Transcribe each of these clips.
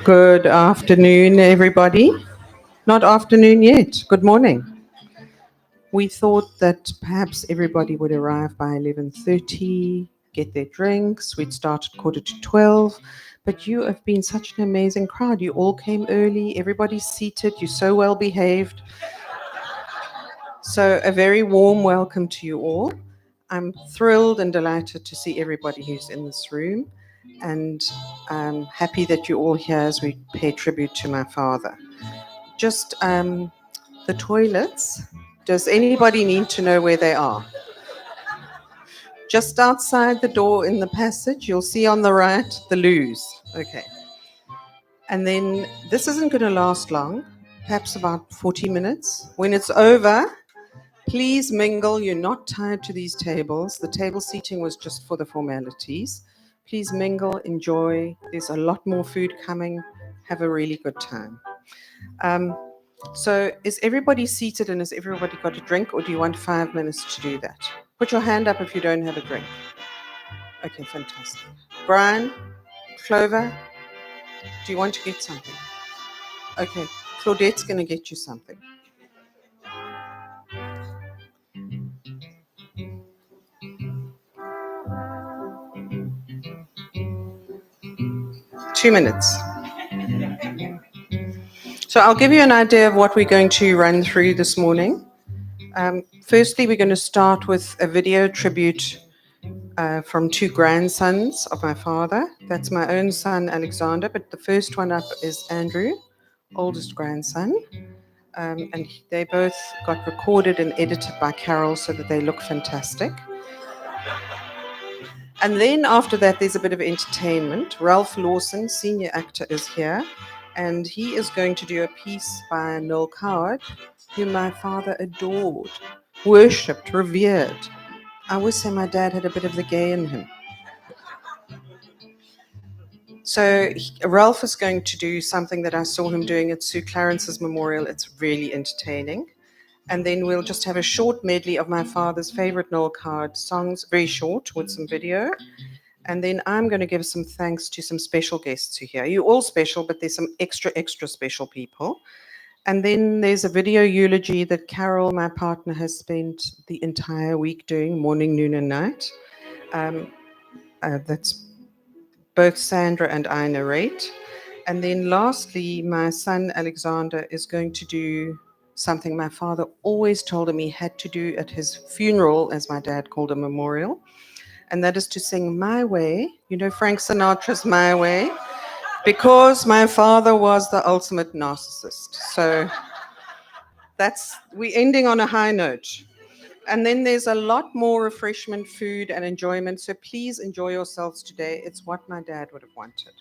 Good afternoon, everybody. Not afternoon yet. Good morning. We thought that perhaps everybody would arrive by 11:30, get their drinks. We'd start at 11:45. But you have been such an amazing crowd. You all came early. Everybody's seated. You're so well behaved. So a very warm welcome to you all. I'm thrilled and delighted to see everybody who's in this room, and I'm happy that you're all here as we pay tribute to my father. Just the toilets. Does anybody need to know where they are? Just outside the door in the passage, you'll see on the right the loos. Okay. And then this isn't going to last long, perhaps about 40 minutes. When it's over, please mingle. You're not tied to these tables. The table seating was just for the formalities. Please mingle, enjoy. There's a lot more food coming. Have a really good time. So is everybody seated and has everybody got a drink, or do you want 5 minutes to do that? Put your hand up if you don't have a drink. Okay, fantastic. Brian, Clover, do you want to get something? Okay, Claudette's going to get you something. Two minutes. So I'll give you an idea of what we're going to run through this morning. Firstly, we're going to start with a video tribute from two grandsons of my father. That's my own son, Alexander, but the first one up is Andrew, oldest grandson. And they both got recorded and edited by Carol so that they look fantastic. And then after that, there's a bit of entertainment. Ralph Lawson, senior actor, is here, and he is going to do a piece by Noel Coward, whom my father adored, worshipped, revered. I would say my dad had a bit of the gay in him. So Ralph is going to do something that I saw him doing at Sue Clarence's memorial. It's really entertaining. And then we'll just have a short medley of my father's favorite Noel Coward songs, very short, with some video. And then I'm going to give some thanks to some special guests who are here. You're all special, but there's some extra special people. And then there's a video eulogy that Carol, my partner, has spent the entire week doing, morning, noon, and night. That's both Sandra and I narrate. And then lastly, my son Alexander is going to do something my father always told him he had to do at his funeral, as my dad called a memorial, and that is to sing My Way. You know Frank Sinatra's My Way? Because my father was the ultimate narcissist. So we're ending on a high note. And then there's a lot more refreshment, food, and enjoyment. So please enjoy yourselves today. It's what my dad would have wanted.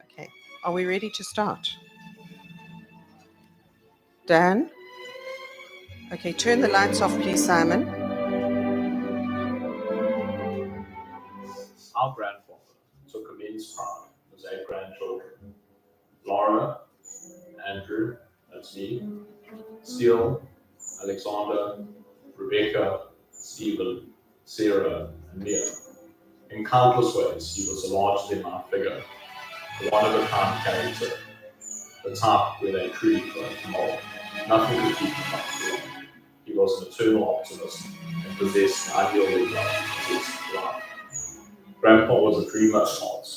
Okay, are we ready to start? Dan? Okay, turn the lights off, please, Simon. Our grandfather took immense pride in his 8 grandchildren: Laura, Andrew, that's me, Steele, Alexander, Rebecca, Stephen, Sarah, and Mia. In countless ways, he was a larger-than-life figure, a one-of-a-kind character, the type where they truly don't mold. Nothing could keep him up for long. He was an eternal optimist and possessed an ideal love for life. Grandpa was a dreamer at heart,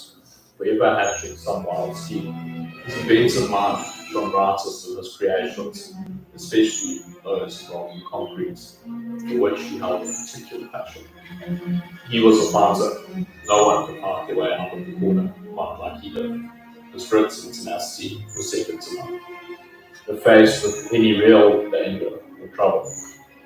forever hatching some wild scheme. His inventive mind shone brightest in his creations, especially those from concrete, for which he held a particular passion. He was a fighter. No one could find their way out of the corner quite like he did. His grit and tenacity were second to none. When faced with any real danger or trouble,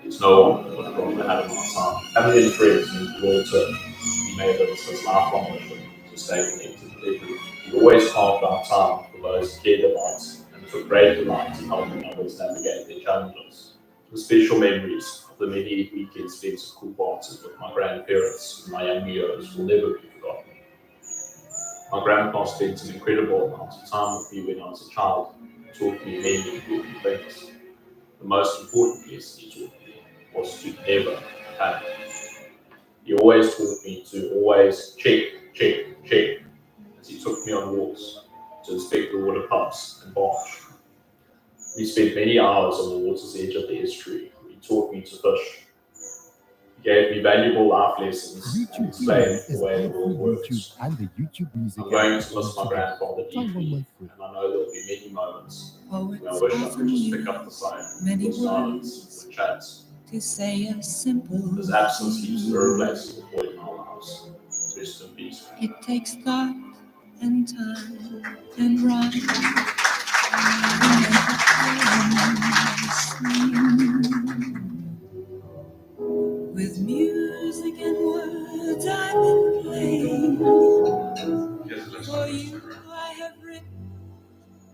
there's no one would have gone ahead of my time. Having been friends in the long term, he made it his lifelong mission to stay connected with everyone. He always carved out time for those he cared about and took great delight in helping others navigate their challenges. The special memories of the many weekends spent at cool parties with my grandparents in my young years will never be forgotten. My grandpa spent an incredible amount of time with me when I was a child, taught me many important things. The most important lesson he taught me was to never panic. He always taught me to always check, as he took me on walks, to inspect the water pumps and barge. We spent many hours on the water's edge of the estuary. He taught me to fish. He gave me valuable life lessons and explained the way the world works. And the YouTube music I'm going to miss my grandfather deeply, and I know there'll be many moments when I wish I could just pick up the phone, or silence, or chat. To say a simple His absence leaves no irreplaceable void in our lives. Rest in peace. It takes thought and time and rhyme. With music and words I've been playing. For you I have written.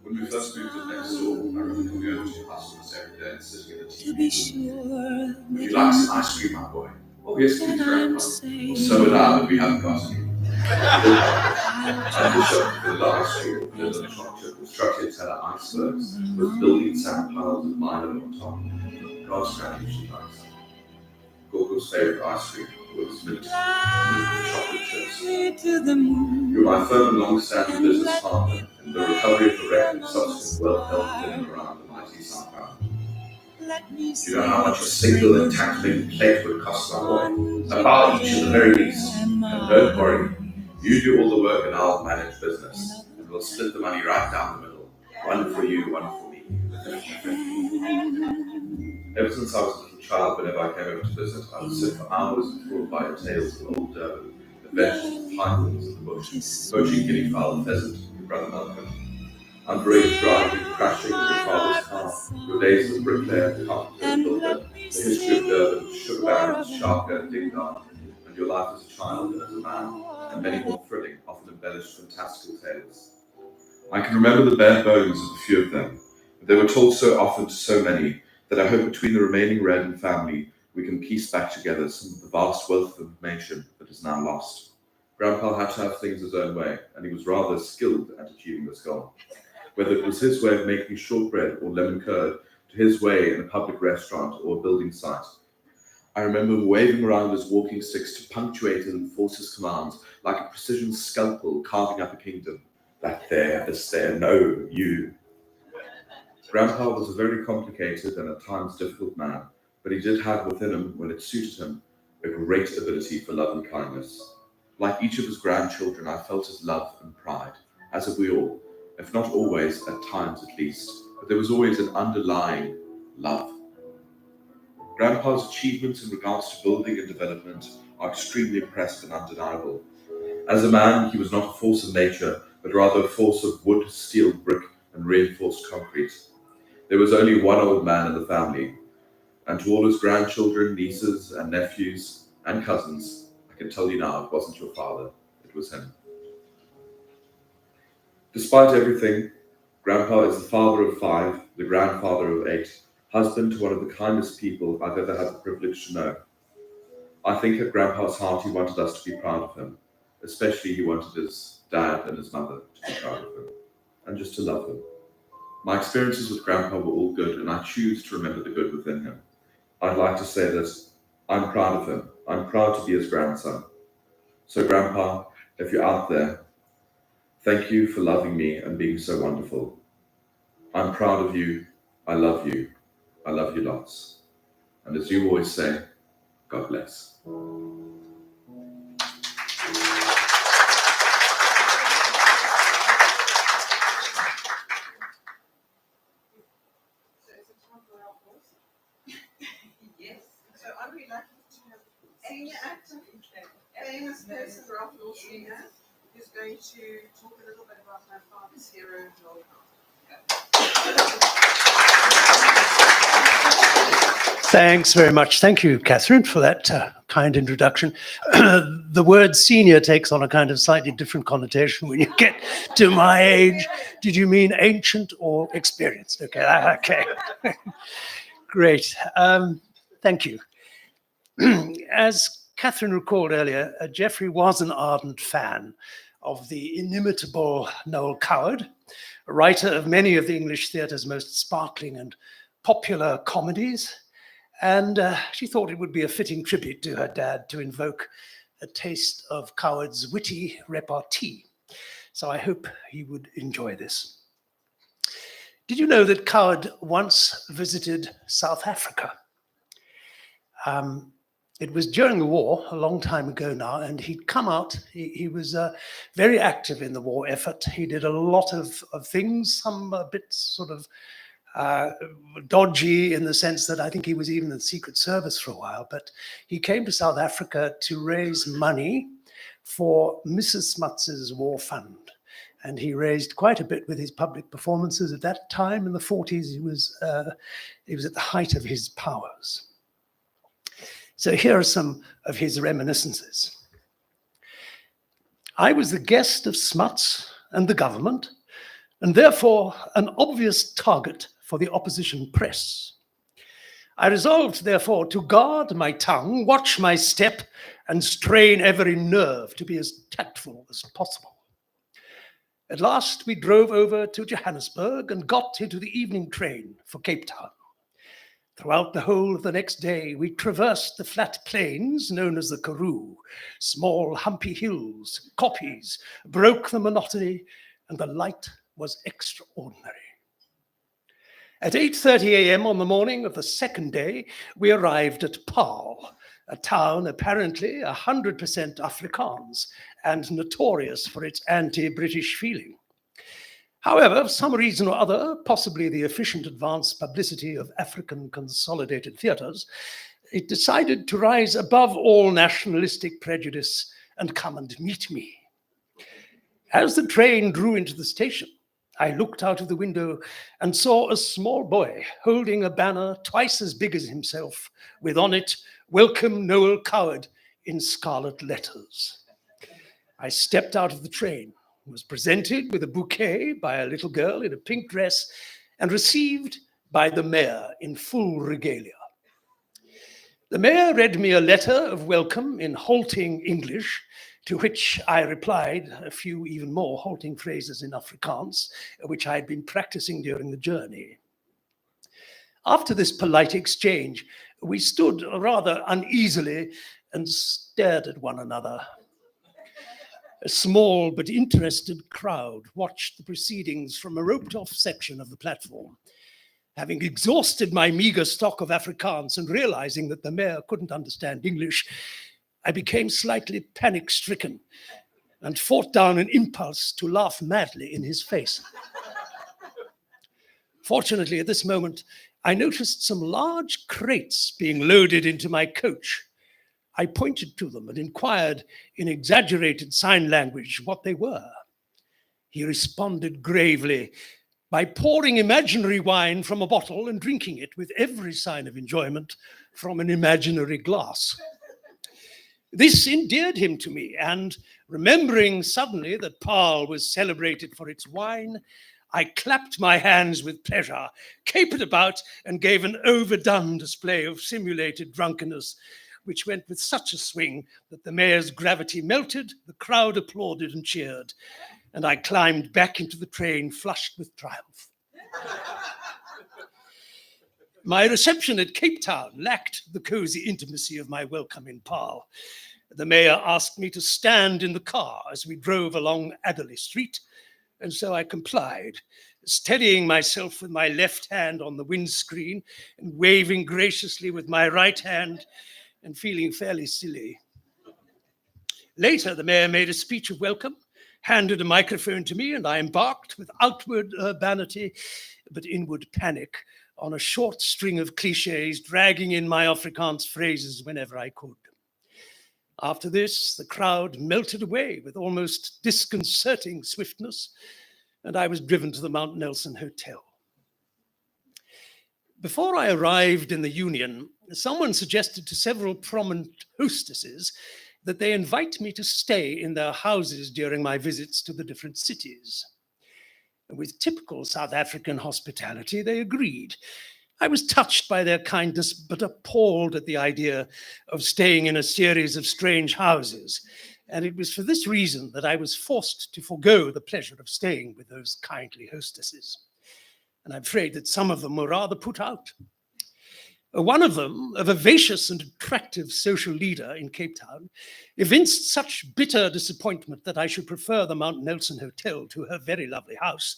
When we first moved in next door, I remember coming over to your house almost every day and sitting at the TV. To be sure. Would you like some ice cream, my boy? Oh, yes, please, Grandpa. So would I, but we haven't got any. And the shop for the last street of little chocolate with structured teller icebergs, with building sand piles of mine on top. God's granny she likes. Gogo's favourite ice cream was mint chocolate chips. You're my firm and long-standing business partner in the recovery of the wreck and subsequent well-held in and around the mighty Southbound. Do you know how much a single and tackling plate would cost, my boy? A pound each at the very least. And don't worry, you do all the work and I'll manage business. And we'll split the money right down the middle. One for you, one for me. Ever since I was a little child, whenever I came over to visit, I would sit for hours enthralled by your tales of old Durban, adventures of pines in the bush, poaching guinea fowl and pheasant, your brother Malcolm. Underage driving, crashing in your father's car, your days as a bricklayer, carpenter, and builder, the history of Durban, sugar barons, Sharka, and Dingard, and your life as a child and as a man, and many more thrilling, often embellished, fantastical tales. I can remember the bare bones of a few of them, but they were told so often to so many that I hope between the remaining Reardon family we can piece back together some of the vast wealth of information that is now lost. Grandpa had to have things his own way, and he was rather skilled at achieving this goal. Whether it was his way of making shortbread or lemon curd, to his way in a public restaurant or a building site. I remember waving around his walking sticks to punctuate and enforce his commands like a precision scalpel carving up a kingdom. That there, this there, no, you. Grandpa was a very complicated and at times difficult man, but he did have within him, when it suited him, a great ability for love and kindness. Like each of his grandchildren, I felt his love and pride, as have we all, if not always, at times at least, but there was always an underlying love. Grandpa's achievements in regards to building and development are extremely impressive and undeniable. As a man, he was not a force of nature, but rather a force of wood, steel, brick, and reinforced concrete. There was only one old man in the family, and to all his grandchildren, nieces, and nephews, and cousins, I can tell you now, it wasn't your father, it was him. Despite everything, Grandpa is the father of 5, the grandfather of 8, husband to one of the kindest people I've ever had the privilege to know. I think at Grandpa's heart he wanted us to be proud of him, especially he wanted his dad and his mother to be proud of him, and just to love him. My experiences with Grandpa were all good, and I choose to remember the good within him. I'd like to say this, I'm proud of him. I'm proud to be his grandson. So Grandpa, if you're out there, thank you for loving me and being so wonderful. I'm proud of you. I love you. I love you lots. And as you always say, God bless. Yes. So are we lucky to have senior actor, famous person, Ralph Lawson, who's going to talk a little bit about my father's hero, Joel. Thanks very much. Thank you, Catherine, for that kind introduction. The word senior takes on a kind of slightly different connotation when you get to my age. Did you mean ancient or experienced? Okay. Great. Thank you. As Catherine recalled earlier, Geoffrey was an ardent fan of the inimitable Noel Coward, a writer of many of the English theatre's most sparkling and popular comedies. And she thought it would be a fitting tribute to her dad to invoke a taste of Coward's witty repartee. so I hope he would enjoy this. Did you know that Coward once visited South Africa? It was during the war, a long time ago now, and he'd come out. He was very active in the war effort. He did a lot of things, some a bit sort of dodgy in the sense that I think he was even in the Secret Service for a while, but he came to South Africa to raise money for Mrs. Smuts's war fund. And he raised quite a bit with his public performances. At that time, in the 40s, he was at the height of his powers. So here are some of his reminiscences. I was the guest of Smuts and the government, and therefore an obvious target for the opposition press. I resolved, therefore, to guard my tongue, watch my step, and strain every nerve to be as tactful as possible. At last, we drove over to Johannesburg and got into the evening train for Cape Town. Throughout the whole of the next day, we traversed the flat plains known as the Karoo, small humpy hills, koppies, broke the monotony, and the light was extraordinary. At 8:30 a.m. on the morning of the second day, we arrived at Paarl, a town apparently 100% Afrikaans and notorious for its anti-British feeling. However, for some reason or other, possibly the efficient advance publicity of African consolidated theatres, it decided to rise above all nationalistic prejudice and come and meet me. As the train drew into the station, I looked out of the window and saw a small boy holding a banner twice as big as himself, with on it, "Welcome Noel Coward," in scarlet letters. I stepped out of the train, was presented with a bouquet by a little girl in a pink dress, and received by the mayor in full regalia. The mayor read me a letter of welcome in halting English, to which I replied a few even more halting phrases in Afrikaans, which I had been practicing during the journey. After this polite exchange, we stood rather uneasily and stared at one another. A small but interested crowd watched the proceedings from a roped-off section of the platform. Having exhausted my meager stock of Afrikaans and realizing that the mayor couldn't understand English, I became slightly panic-stricken and fought down an impulse to laugh madly in his face. Fortunately, at this moment, I noticed some large crates being loaded into my coach. I pointed to them and inquired in exaggerated sign language what they were. He responded gravely by pouring imaginary wine from a bottle and drinking it with every sign of enjoyment from an imaginary glass. This endeared him to me, and remembering suddenly that Paarl was celebrated for its wine, I clapped my hands with pleasure, capered about, and gave an overdone display of simulated drunkenness, which went with such a swing that the mayor's gravity melted, the crowd applauded and cheered, and I climbed back into the train flushed with triumph. My reception at Cape Town lacked the cozy intimacy of my welcome in Paarl. The mayor asked me to stand in the car as we drove along Adderley Street, and so I complied, steadying myself with my left hand on the windscreen and waving graciously with my right hand and feeling fairly silly. Later, the mayor made a speech of welcome, handed a microphone to me, and I embarked with outward urbanity but inward panic on a short string of cliches, dragging in my Afrikaans phrases whenever I could. After this, the crowd melted away with almost disconcerting swiftness, and I was driven to the Mount Nelson Hotel. Before I arrived in the Union, someone suggested to several prominent hostesses that they invite me to stay in their houses during my visits to the different cities. With typical South African hospitality, they agreed. I was touched by their kindness, but appalled at the idea of staying in a series of strange houses. And it was for this reason that I was forced to forego the pleasure of staying with those kindly hostesses. And I'm afraid that some of them were rather put out. One of them, a vivacious and attractive social leader in Cape Town, evinced such bitter disappointment that I should prefer the Mount Nelson Hotel to her very lovely house,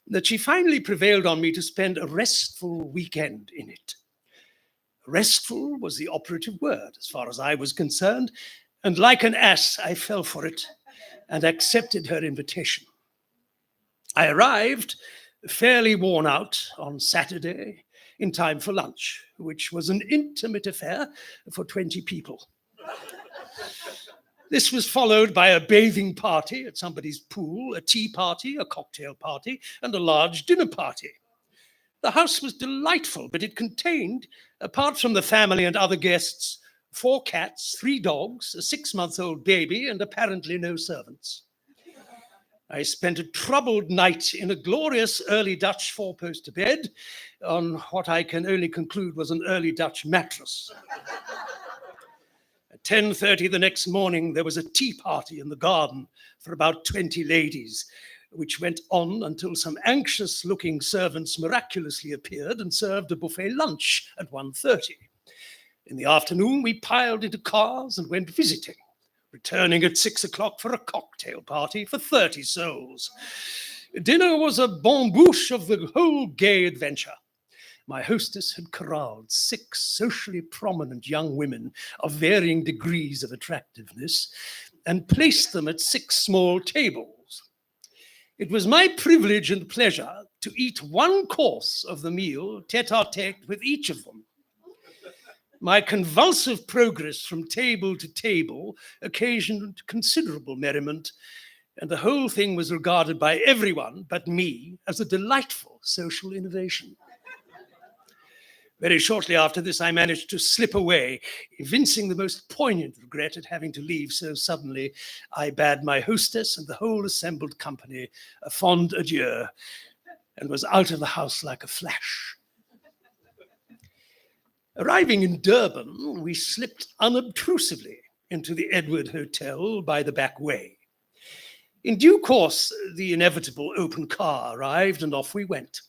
that she finally prevailed on me to spend a restful weekend in it. Restful was the operative word as far as I was concerned, and like an ass, I fell for it and accepted her invitation. I arrived, fairly worn out, on Saturday, in time for lunch, which was an intimate affair for 20 people. This was followed by a bathing party at somebody's pool, a tea party, a cocktail party, and a large dinner party. The house was delightful, but it contained, apart from the family and other guests, 4 cats, 3 dogs, a 6-month-old baby, and apparently no servants. I spent a troubled night in a glorious early Dutch 4-poster bed on what I can only conclude was an early Dutch mattress. At 10:30 the next morning, there was a tea party in the garden for about 20 ladies, which went on until some anxious-looking servants miraculously appeared and served a buffet lunch at 1:30. In the afternoon, we piled into cars and went visiting, returning at 6 o'clock for a cocktail party for 30 souls. Dinner was a bonne bouche of the whole gay adventure. My hostess had corralled 6 socially prominent young women of varying degrees of attractiveness and placed them at 6 small tables. It was my privilege and pleasure to eat 1 course of the meal tete-a-tete with each of them. My convulsive progress from table to table occasioned considerable merriment, and the whole thing was regarded by everyone but me as a delightful social innovation. Very shortly after this, I managed to slip away, evincing the most poignant regret at having to leave so suddenly. I bade my hostess and the whole assembled company a fond adieu and was out of the house like a flash. Arriving in Durban, we slipped unobtrusively into the Edward Hotel by the back way. In due course, the inevitable open car arrived and off we went.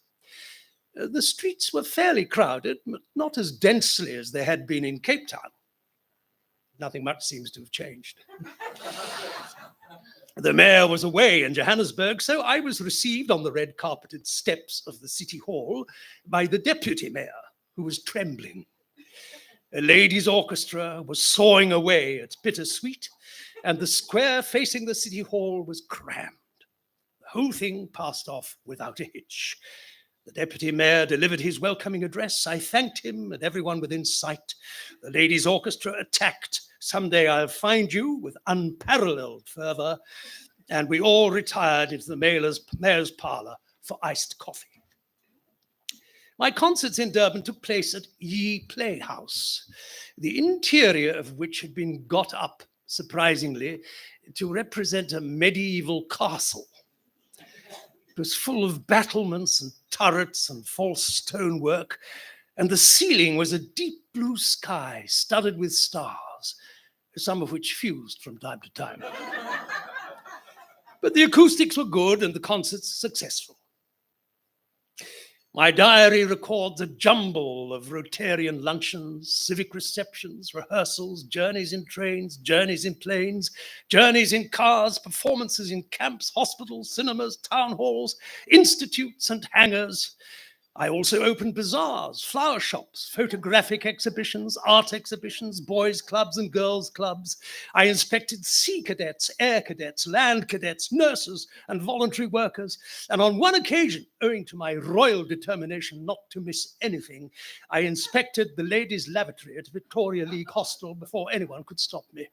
The streets were fairly crowded, but not as densely as they had been in Cape Town. Nothing much seems to have changed. The mayor was away in Johannesburg, so I was received on the red-carpeted steps of the city hall by the deputy mayor, who was trembling. A ladies' orchestra was sawing away at Bittersweet, and the square facing the city hall was crammed. The whole thing passed off without a hitch. The deputy mayor delivered his welcoming address. I thanked him and everyone within sight. The ladies' orchestra attacked "Someday I'll Find You" with unparalleled fervor, and we all retired into the mayor's parlor for iced coffee. My concerts in Durban took place at Ye Playhouse, the interior of which had been got up, surprisingly, to represent a medieval castle. It was full of battlements and turrets and false stonework, and the ceiling was a deep blue sky studded with stars, some of which fused from time to time. But the acoustics were good and the concerts successful. My diary records a jumble of Rotarian luncheons, civic receptions, rehearsals, journeys in trains, journeys in planes, journeys in cars, performances in camps, hospitals, cinemas, town halls, institutes, and hangars. I also opened bazaars, flower shops, photographic exhibitions, art exhibitions, boys' clubs and girls' clubs. I inspected sea cadets, air cadets, land cadets, nurses, and voluntary workers. And on one occasion, owing to my royal determination not to miss anything, I inspected the ladies' lavatory at Victoria League Hostel before anyone could stop me.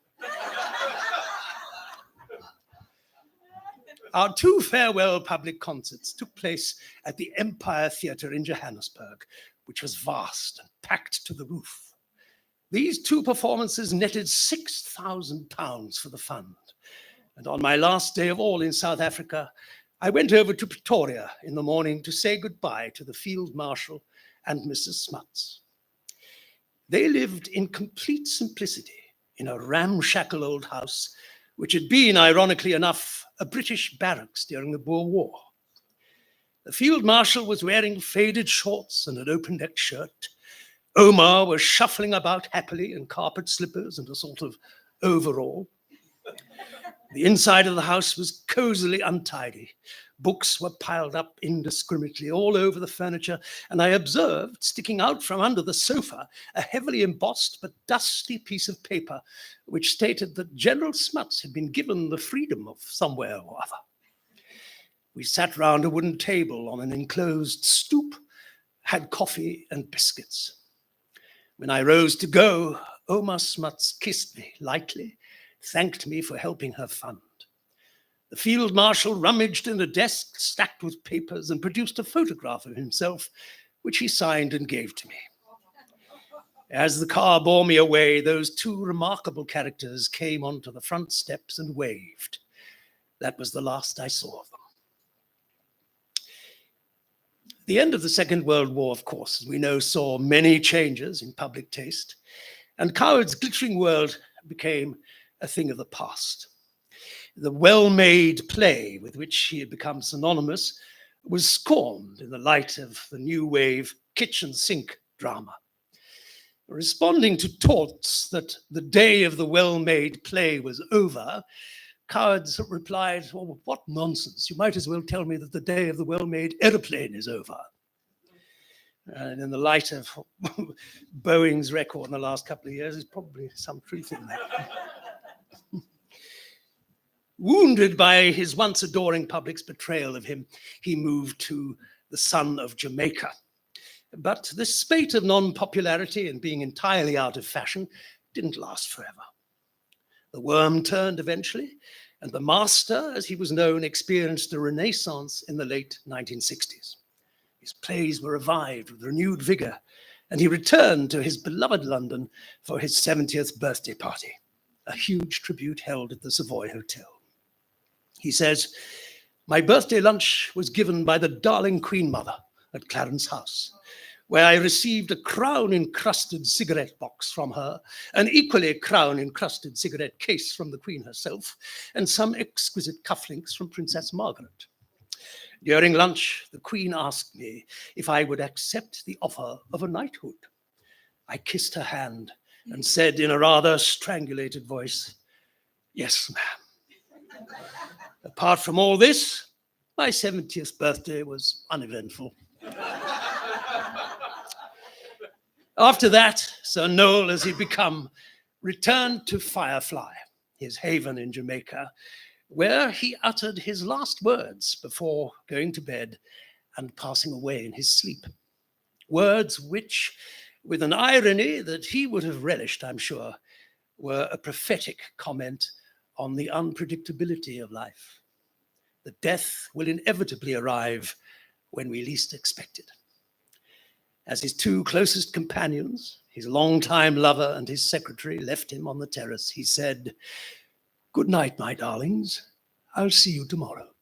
Our 2 farewell public concerts took place at the Empire Theatre in Johannesburg, which was vast and packed to the roof. These 2 performances netted £6,000 for the fund. And on my last day of all in South Africa, I went over to Pretoria in the morning to say goodbye to the Field Marshal and Mrs. Smuts. They lived in complete simplicity in a ramshackle old house, which had been, ironically enough, a British barracks during the Boer War. The Field Marshal was wearing faded shorts and an open-neck shirt. Omar was shuffling about happily in carpet slippers and a sort of overall. The inside of the house was cozily untidy. Books were piled up indiscriminately all over the furniture, and I observed, sticking out from under the sofa, a heavily embossed but dusty piece of paper which stated that General Smuts had been given the freedom of somewhere or other. We sat round a wooden table on an enclosed stoop, had coffee and biscuits. When I rose to go, Omar Smuts kissed me lightly, thanked me for helping her fund. The field marshal rummaged in a desk stacked with papers and produced a photograph of himself, which he signed and gave to me. As the car bore me away, those two remarkable characters came onto the front steps and waved. That was the last I saw of them. The end of the Second World War, of course, as we know, saw many changes in public taste, and Coward's glittering world became a thing of the past. The well-made play with which he had become synonymous was scorned in the light of the new wave kitchen sink drama. Responding to taunts that the day of the well-made play was over, Cowards replied, "Well, what nonsense. You might as well tell me that the day of the well-made aeroplane is over." And in the light of Boeing's record in the last couple of years, there's probably some truth in that. Wounded by his once adoring public's betrayal of him, he moved to the Sun of Jamaica. But this spate of non-popularity and being entirely out of fashion didn't last forever. The worm turned eventually, and the master, as he was known, experienced a renaissance in the late 1960s. His plays were revived with renewed vigor, and he returned to his beloved London for his 70th birthday party, a huge tribute held at the Savoy Hotel. He says, "My birthday lunch was given by the darling Queen Mother at Clarence House, where I received a crown-encrusted cigarette box from her, an equally crown-encrusted cigarette case from the Queen herself, and some exquisite cufflinks from Princess Margaret. During lunch, the Queen asked me if I would accept the offer of a knighthood. I kissed her hand and said in a rather strangulated voice, 'Yes, ma'am.' Apart from all this, my 70th birthday was uneventful." After that, Sir Noel, as he'd become, returned to Firefly, his haven in Jamaica, where he uttered his last words before going to bed and passing away in his sleep. Words which, with an irony that he would have relished, I'm sure, were a prophetic comment on the unpredictability of life. The death will inevitably arrive when we least expect it. As his two closest companions, his longtime lover and his secretary, left him on the terrace, he said, "Good night, my darlings. I'll see you tomorrow."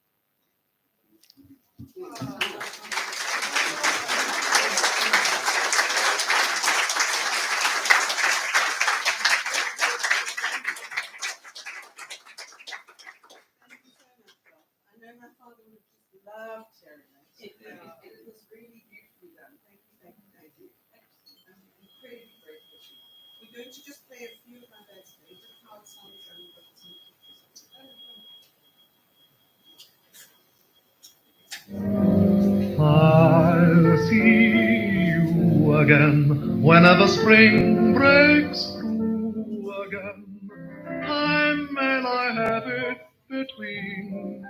I know my father would just love sharing that. It was really beautifully done. Thank you, thank you, thank you. I'm incredibly grateful to you. We're going to just play a few of my best favorite card songs and we've got some pictures. I'll see you again whenever spring breaks through again. Time may lie heavy between,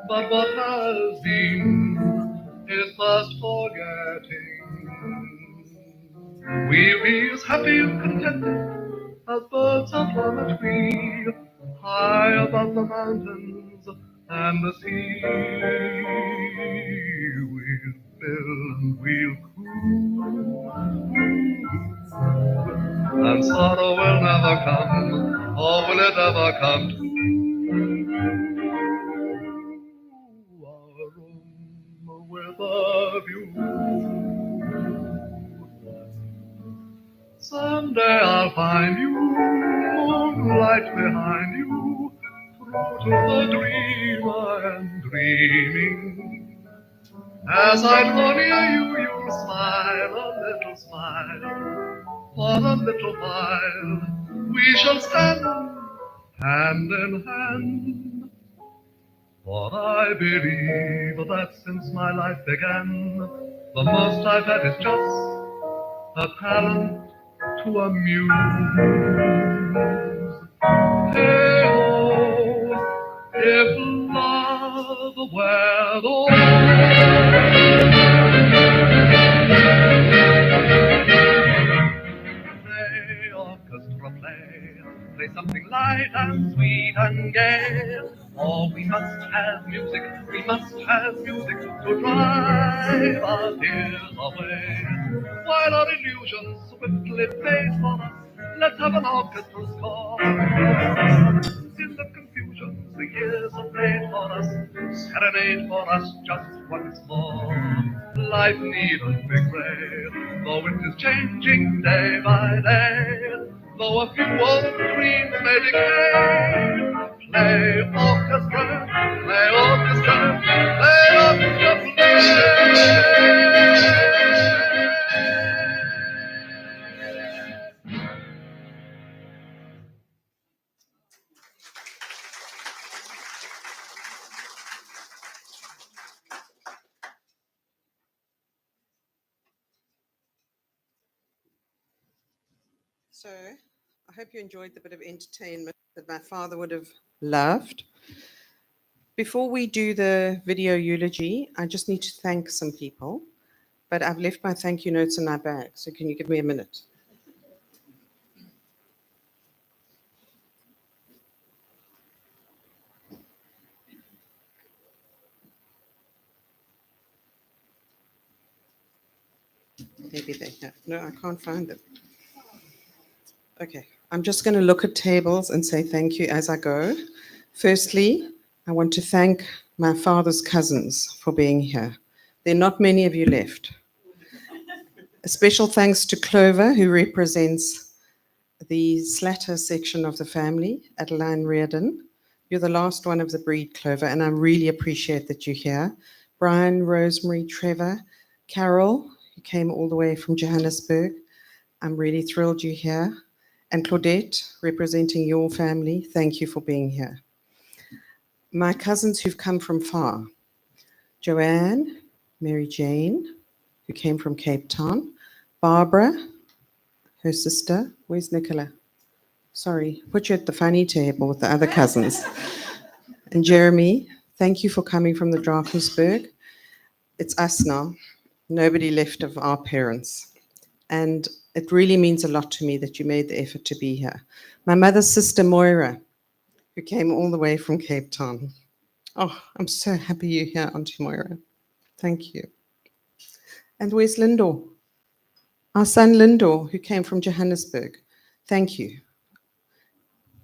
but what has been is past forgetting. We'll be as happy and contented as birds on a tree, high above the mountains and the sea. We'll build and we'll coo, and sorrow will never come, or will it ever come to our room with a view. Someday I'll find you, moonlight behind you, true to the dream I am dreaming. As I draw near you, you'll smile a little smile. For a little while we shall stand hand in hand. For I believe that since my life began, the most I've had is just a talent to amuse. Hey-ho, if love were the play, orchestra play something light and sweet and gay. Oh, we must have music to drive our fears away. While our illusions swiftly fade from us, let's have an orchestral score. In the confusion the years have made for us, serenade for us just once more. Life needn't be grey, though it is changing day by day. Though a few old dreams may decay, play orchestra, play orchestra, play orchestra, play. So I hope you enjoyed the bit of entertainment that my father would have loved. Before we do the video eulogy, I just need to thank some people, but I've left my thank you notes in my bag. So can you give me a minute? Maybe they're here. No, I can't find them. Okay, I'm just going to look at tables and say thank you as I go. Firstly, I want to thank my father's cousins for being here. There are not many of you left. A special thanks to Clover, who represents the Slatter section of the family, Adeline Reardon. You're the last one of the breed, Clover, and I really appreciate that you're here. Brian, Rosemary, Trevor, Carol, who came all the way from Johannesburg. I'm really thrilled you're here. And Claudette, representing your family, thank you for being here. My cousins who've come from far, Joanne, Mary Jane, who came from Cape Town, Barbara, her sister, where's Nicola? Sorry, put you at the funny table with the other cousins. And Jeremy, thank you for coming from the Drakensberg. It's us now, nobody left of our parents. And it really means a lot to me that you made the effort to be here. My mother's sister, Moira, who came all the way from Cape Town. Oh, I'm so happy you're here, Auntie Moira. Thank you. And where's Lindor? Our son Lindor, who came from Johannesburg. Thank you.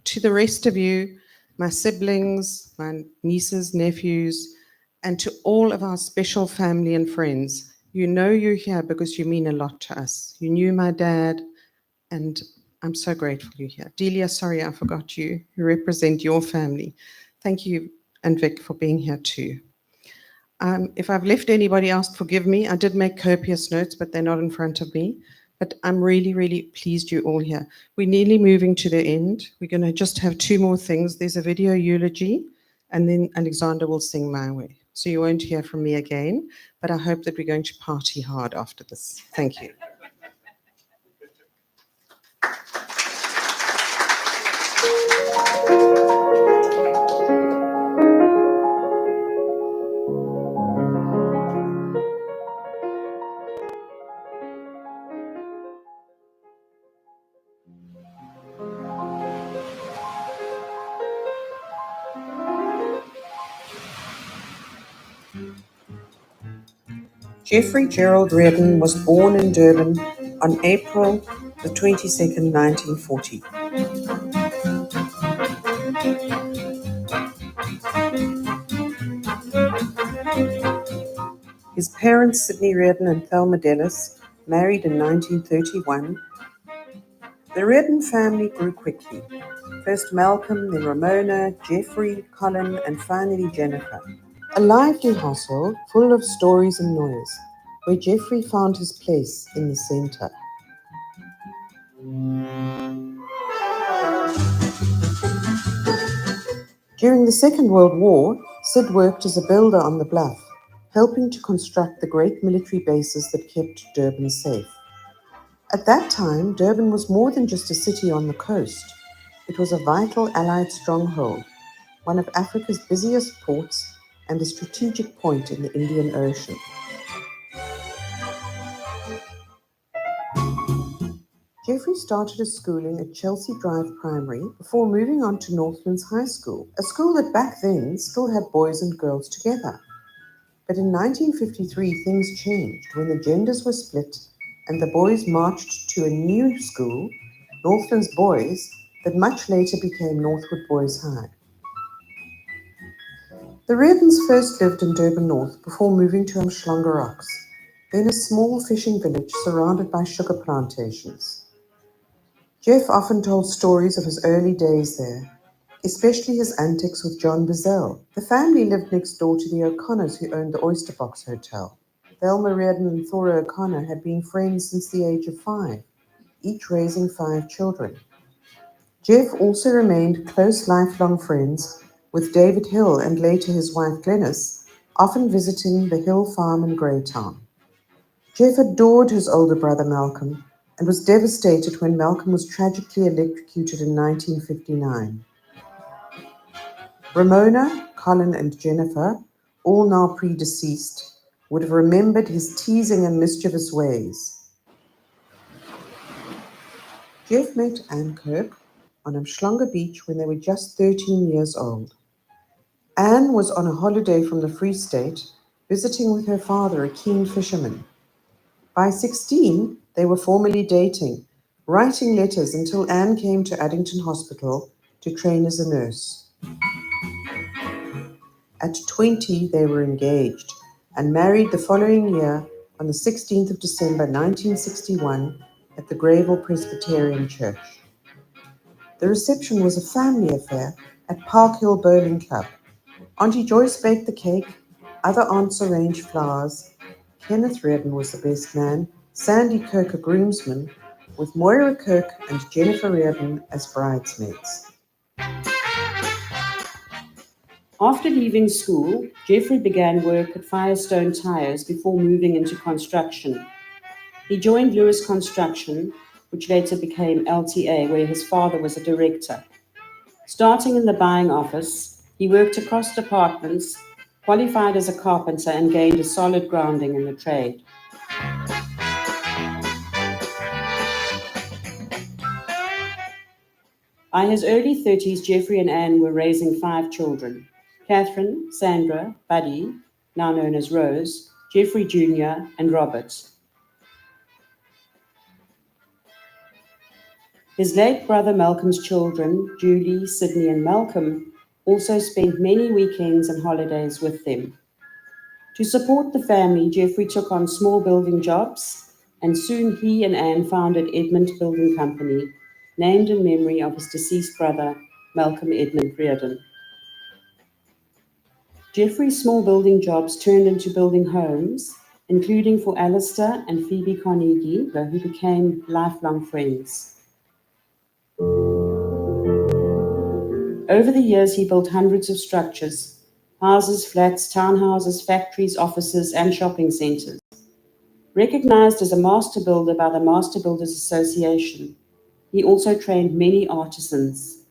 To the rest of you, my siblings, my nieces, nephews, and to all of our special family and friends, you know you're here because you mean a lot to us. You knew my dad, and I'm so grateful you're here. Delia, sorry I forgot you. You represent your family. Thank you, and Vic, for being here too. If I've left anybody else, forgive me. I did make copious notes, but they're not in front of me. But I'm really, really pleased you're all here. We're nearly moving to the end. We're going to just have two more things. There's a video eulogy, and then Alexander will sing My Way. So you won't hear from me again, but I hope that we're going to party hard after this. Thank you. Geoffrey Gerald Reardon was born in Durban on April the 22nd, 1940. His parents, Sidney Reardon and Thelma Dellis, married in 1931. The Reardon family grew quickly. First Malcolm, then Ramona, Geoffrey, Colin, and finally Jennifer. A lively household full of stories and noise, where Geoffrey found his place in the centre. During the Second World War, Sid worked as a builder on the bluff, helping to construct the great military bases that kept Durban safe. At that time, Durban was more than just a city on the coast. It was a vital Allied stronghold, one of Africa's busiest ports and a strategic point in the Indian Ocean. Geoffrey started his schooling at Chelsea Drive Primary before moving on to Northlands High School, a school that back then still had boys and girls together. But in 1953, things changed when the genders were split and the boys marched to a new school, Northlands Boys, that much later became Northwood Boys High. The Reardons first lived in Durban North before moving to Umhlanga Rocks, then a small fishing village surrounded by sugar plantations. Geoff often told stories of his early days there, especially his antics with John Bazell. The family lived next door to the O'Connors who owned the Oyster Box Hotel. Thelma Reardon and Thora O'Connor had been friends since the age of 5, each raising 5 children. Geoff also remained close lifelong friends with David Hill and later his wife Glenys, often visiting the Hill farm in Greytown. Geoff adored his older brother Malcolm and was devastated when Malcolm was tragically electrocuted in 1959. Ramona, Colin, and Jennifer, all now predeceased, would have remembered his teasing and mischievous ways. Geoff met Anne Kirk on Umhlanga Beach when they were just 13 years old. Anne was on a holiday from the Free State, visiting with her father, a keen fisherman. By 16, they were formally dating, writing letters until Anne came to Addington Hospital to train as a nurse. At 20, they were engaged and married the following year on the 16th of December 1961 at the Greyville Presbyterian Church. The reception was a family affair at Park Hill Bowling Club. Auntie Joyce baked the cake, other aunts arranged flowers. Kenneth Reardon was the best man, Sandy Kirk a groomsman, with Moira Kirk and Jennifer Reardon as bridesmaids. After leaving school, Geoffrey began work at Firestone Tires before moving into construction. He joined Lewis Construction, which later became LTA, where his father was a director. Starting in the buying office, he worked across departments, qualified as a carpenter, and gained a solid grounding in the trade. By his early 30s, Geoffrey and Anne were raising 5 children: Catherine, Sandra, Buddy, now known as Rose, Geoffrey Jr., and Robert. His late brother Malcolm's children, Julie, Sydney, and Malcolm, also spent many weekends and holidays with them. To support the family, Geoffrey took on small building jobs, and soon he and Anne founded Edmund Building Company, named in memory of his deceased brother, Malcolm Edmund Reardon. Geoffrey's small building jobs turned into building homes, including for Alistair and Phoebe Carnegie, who became lifelong friends. Over the years, he built hundreds of structures: houses, flats, townhouses, factories, offices, and shopping centres. Recognized as a master builder by the Master Builders Association, he also trained many artisans.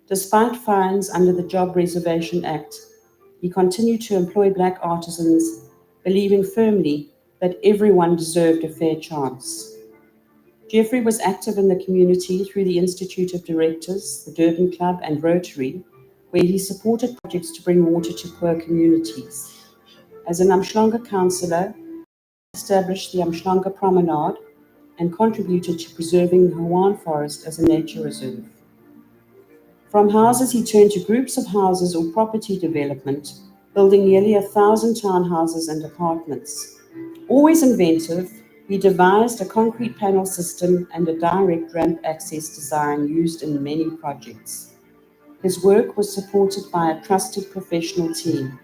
Despite fines under the Job Reservation Act, he continued to employ Black artisans, believing firmly that everyone deserved a fair chance. Geoffrey was active in the community through the Institute of Directors, the Durban Club, and Rotary, where he supported projects to bring water to poor communities. As an Umhlanga councillor, he established the Umhlanga Promenade and contributed to preserving the Hawaan Forest as a nature reserve. From houses, he turned to groups of houses or property development, building nearly 1,000 townhouses and apartments. Always inventive, he devised a concrete panel system and a direct ramp access design used in many projects. His work was supported by a trusted professional team.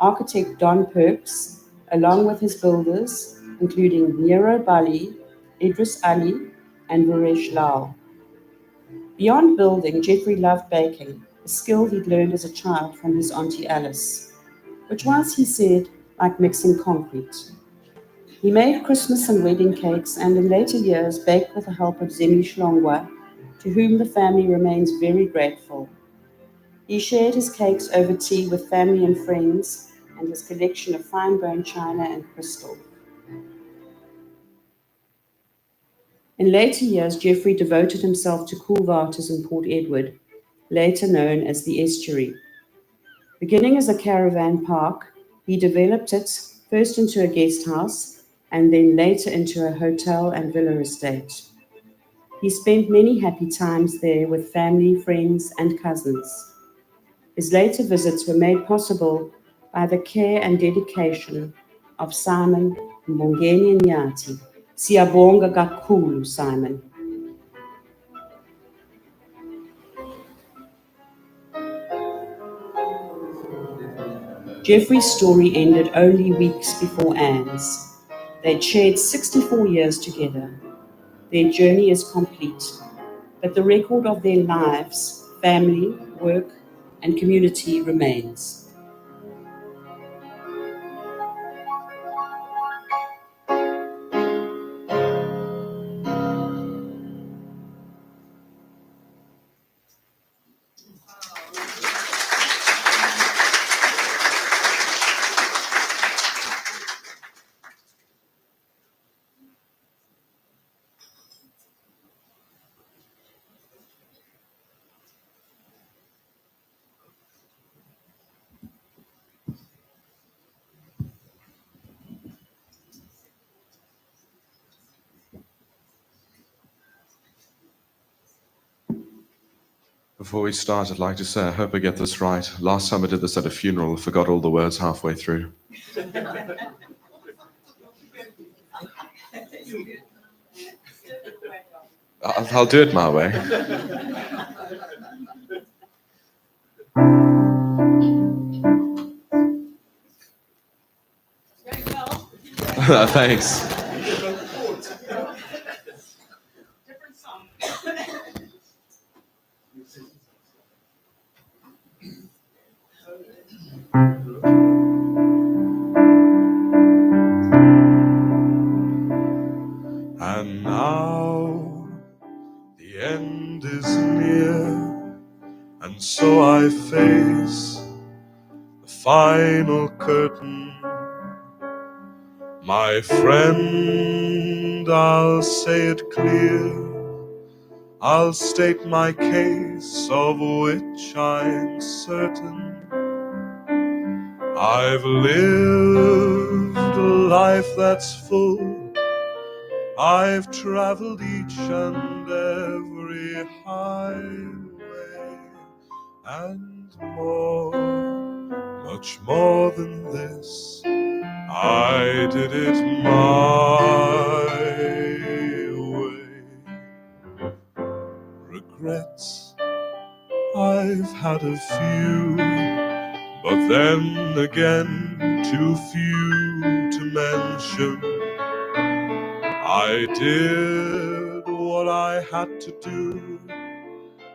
architect Don Perks, along with his builders, including Nero Bali, Idris Ali, and Varesh Lal. Beyond building, Geoffrey loved baking, a skill he'd learned as a child from his auntie Alice, which was, he said, like mixing concrete. He made Christmas and wedding cakes and in later years baked with the help of Zemi Shlongwa, to whom the family remains very grateful. He shared his cakes over tea with family and friends and his collection of fine bone china and crystal. In later years, Geoffrey devoted himself to cool waters in Port Edward, later known as the Estuary. Beginning as a caravan park, he developed it first into a guest house and then later into a hotel and villa estate. He spent many happy times there with family, friends, and cousins. His later visits were made possible by the care and dedication of Simon Mbongeni Nyati. Siyabonga kakhulu, Simon. Geoffrey's story ended only weeks before Anne's. They'd shared 64 years together. Their journey is complete, but the record of their lives, family, work, and community remains. Before we start, I'd like to say I hope I get this right. Last time I did this at a funeral, I forgot all the words halfway through. I'll do it my way. Thanks. And now the end is near, and so I face the final curtain. My friend, I'll say it clear, I'll state my case, of which I'm certain. I've lived a life that's full, I've traveled each and every highway, and more, much more than this, I did it my way. Regrets, I've had a few, but then again too few to mention. I did what I had to do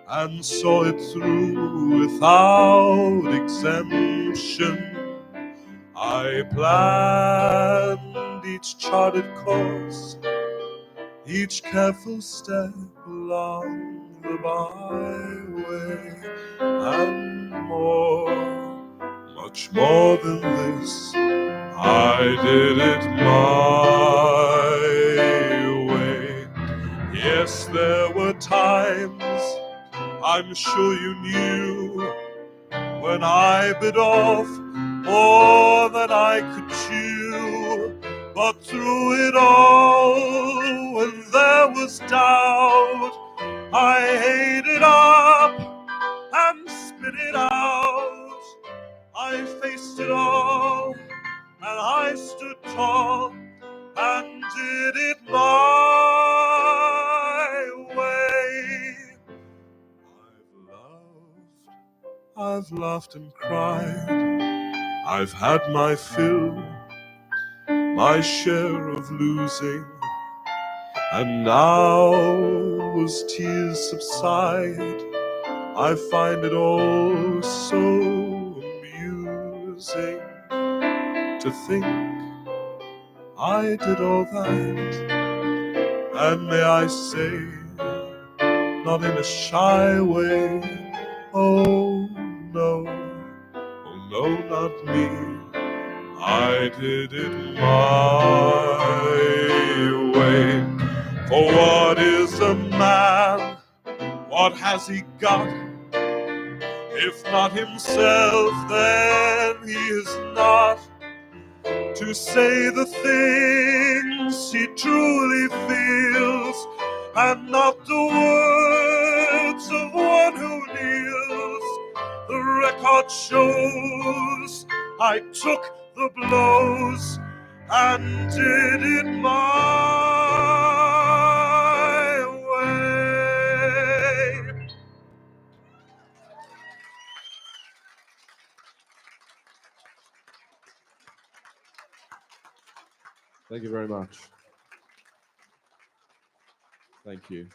and saw it through without exemption. I planned each charted course, each careful step along the byway, and more, much more than this, I did it my way. Yes, there were times, I'm sure you knew, when I bit off more than I could chew. But through it all, when there was doubt, I ate it up and spit it out. I faced it all, and I stood tall and did it my way. I've laughed and cried, I've had my fill, my share of losing, and now as tears subside, I find it all so amusing to think I did all that, and may I say, not in a shy way, oh no, not me. I did it my way. For what is a man? What has he got? If not himself, then he is not to say the things he truly feels, and not the words of one who kneels. The record shows I took the blows and did it my way. Thank you very much. Thank you.